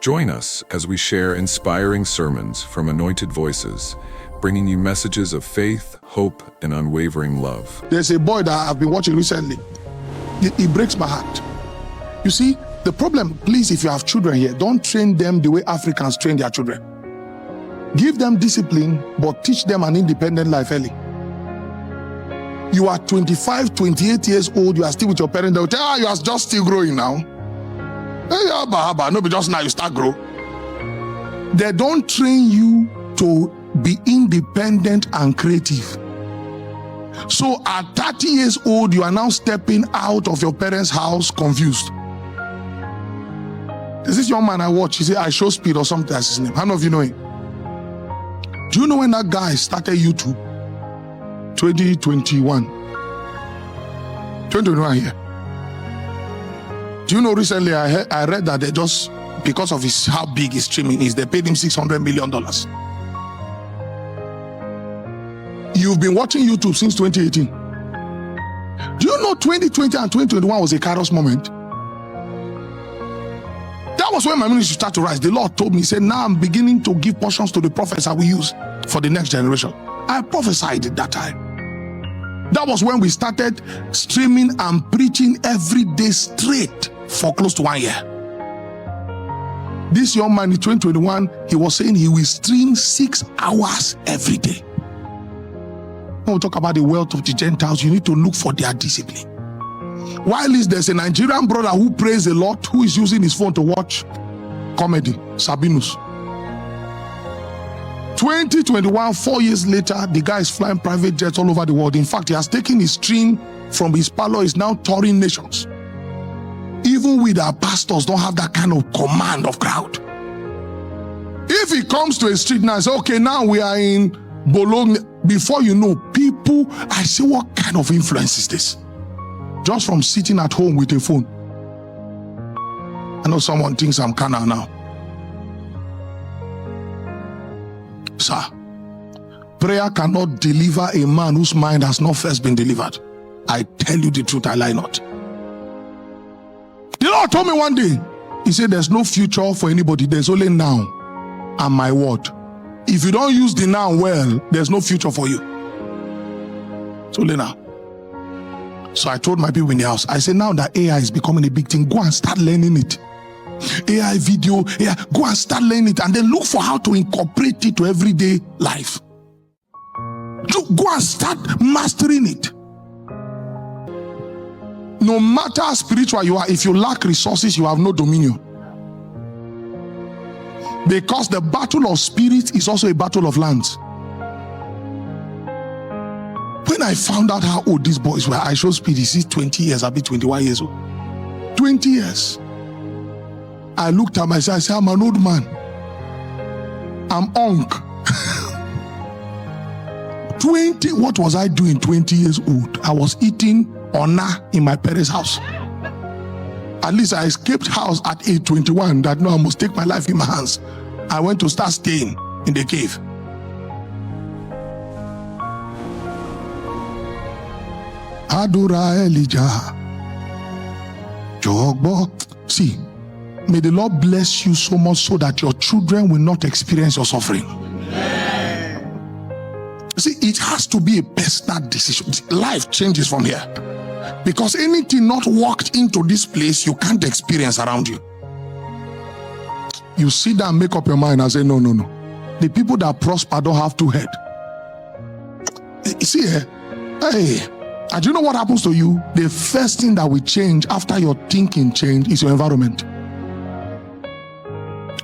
Join us as we share inspiring sermons from anointed voices, bringing you messages of faith, hope, and unwavering love. There's a boy that I've been watching recently. It breaks my heart. You see, the problem, please, if you have children here, don't train them the way Africans train their children. Give them discipline, but teach them an independent life early. You are 25, 28 years old, you are still with your parents, they'll tell you, you are just still growing now. No, but just now you start grow. They don't train you to be independent and creative. So at 30 years old, you are now stepping out of your parents' house confused. There's this young man I watch, he said iShowSpeed or something, that's his name. How many of you know him? Do you know when that guy started YouTube? 2021 here. Do you know recently I read that they just, because of how big his streaming is, they paid him $600 million. You've been watching YouTube since 2018. Do you know 2020 and 2021 was a kairos moment? That was when my ministry started to rise. The Lord told me, he said, now I'm beginning to give portions to the prophets I will use for the next generation. I prophesied at that time. That was when we started streaming and preaching every day straight for close to 1 year. This young man in 2021, he was saying he will stream 6 hours every day. When we talk about the wealth of the Gentiles, you need to look for their discipline. While there's a Nigerian brother who prays a lot, who is using his phone to watch comedy, Sabinus. 2021, 4 years later, the guy is flying private jets all over the world. In fact, he has taken his stream from his parlor, is now touring nations. Even with our pastors don't have that kind of command of crowd. If he comes to a street now and says, okay, now we are in Bologna, before you know, people, I say, what kind of influence is this? Just from sitting at home with a phone. I know someone thinks I'm carnal now. Sir, prayer cannot deliver a man whose mind has not first been delivered. I tell you the truth, I lie not. The Lord told me one day, he said, there's no future for anybody, there's only now and my word. If you don't use the now well, there's no future for you. It's only now. So I told my people in the house, I said, now that AI is becoming a big thing, go and start learning it. AI video, AI, go and start learning it and then look for how to incorporate it to everyday life. Go and start mastering it. No matter how spiritual you are, if you lack resources, you have no dominion. Because the battle of spirit is also a battle of lands. When I found out how old these boys were, iShowSpeed, is 20 years, I'll be 21 years old. 20 years. I looked at myself, I said, I'm an old man. I'm unk. 20, what was I doing 20 years old? I was eating honor in my parents' house. At least I escaped house at age 21 that no, I must take my life in my hands. I went to start staying in the cave. Adura Elijah. Jogbo. See, may the Lord bless you so much so that your children will not experience your suffering. See, it has to be a personal decision. Life changes from here. Because anything not walked into this place, you can't experience around you. You sit down, make up your mind and say, no. The people that prosper don't have two heads. You see, hey, and do you know what happens to you? The first thing that will change after your thinking change is your environment.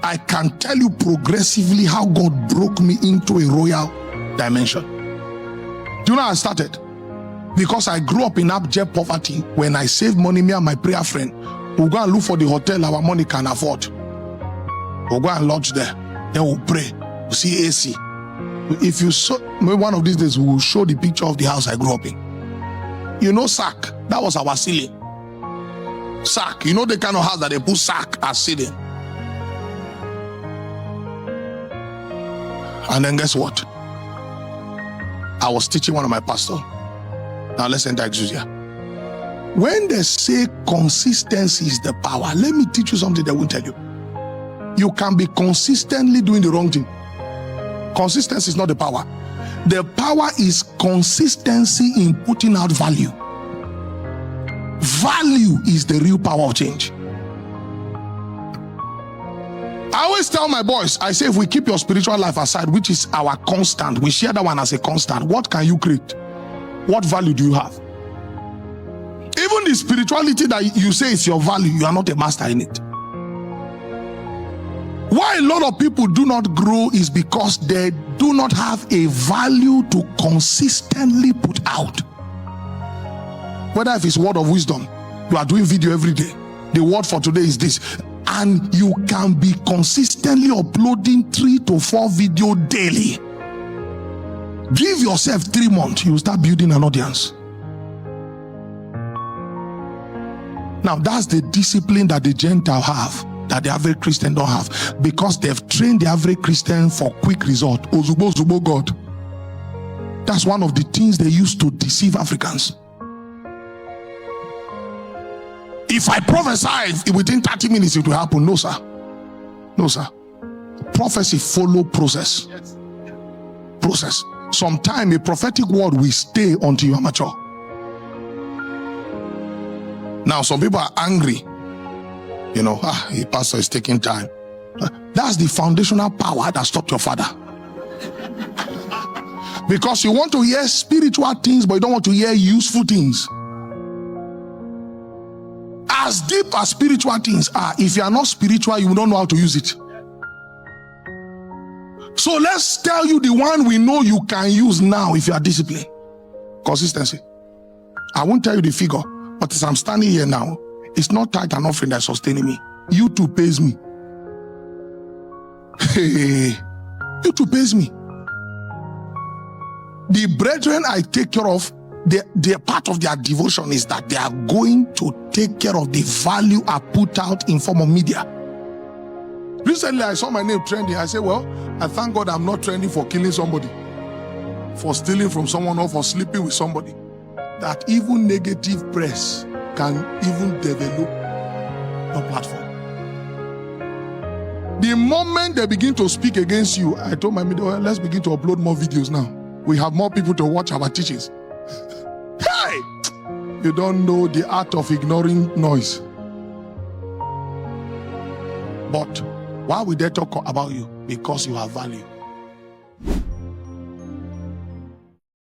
I can tell you progressively how God broke me into a royal dimension. Do you know how I started? Because I grew up in abject poverty. When I saved money, me and my prayer friend, we'll go and look for the hotel our money can afford. We'll go and lodge there. Then we'll pray. We'll see AC. If you saw, maybe one of these days, we will show the picture of the house I grew up in. You know sack? That was our ceiling. Sack. You know the kind of house that they put sack as ceiling. And then guess what? I was teaching one of my pastors. Now let's enter Exousia. When they say consistency is the power, let me teach you something they won't tell you. You can be consistently doing the wrong thing. Consistency is not the power. The power is consistency in putting out value. Value is the real power of change. I always tell my boys, I say, if we keep your spiritual life aside, which is our constant, we share that one as a constant, what can you create? What value do you have? Even the spirituality that you say is your value, you are not a master in it. Why a lot of people do not grow is because they do not have a value to consistently put out. Whether if it's word of wisdom, you are doing video every day. The word for today is this. And you can be consistently uploading 3 to 4 videos daily. Give yourself 3 months, you will start building an audience. Now that's the discipline that the Gentile have, that the average Christian don't have, because they've trained the average Christian for quick result. Ozubo, Zubo, God. That's one of the things they use to deceive Africans. If I prophesy, within 30 minutes it will happen. No, sir. No, sir. Prophecy follow process. Process. Sometimes a prophetic word will stay until you are mature. Now, some people are angry. You know, the pastor is taking time. That's the foundational power that stopped your father. Because you want to hear spiritual things, but you don't want to hear useful things. As deep as spiritual things are, if you are not spiritual, you don't know how to use it. So let's tell you the one we know you can use now if you are disciplined. Consistency. I won't tell you the figure, but as I'm standing here now, it's not tithe and offering that's sustaining me. YouTube pays me. Hey, YouTube pays me. The brethren I take care of, their part of their devotion is that they are going to take care of the value I put out in form of media. Recently, I saw my name trending. I said, well, I thank God I'm not trending for killing somebody, for stealing from someone, or for sleeping with somebody. That even negative press can even develop your platform. The moment they begin to speak against you, I told my media, well, let's begin to upload more videos now. We have more people to watch our teachings. Hey! You don't know the art of ignoring noise. But why would they talk about you? Because you have value.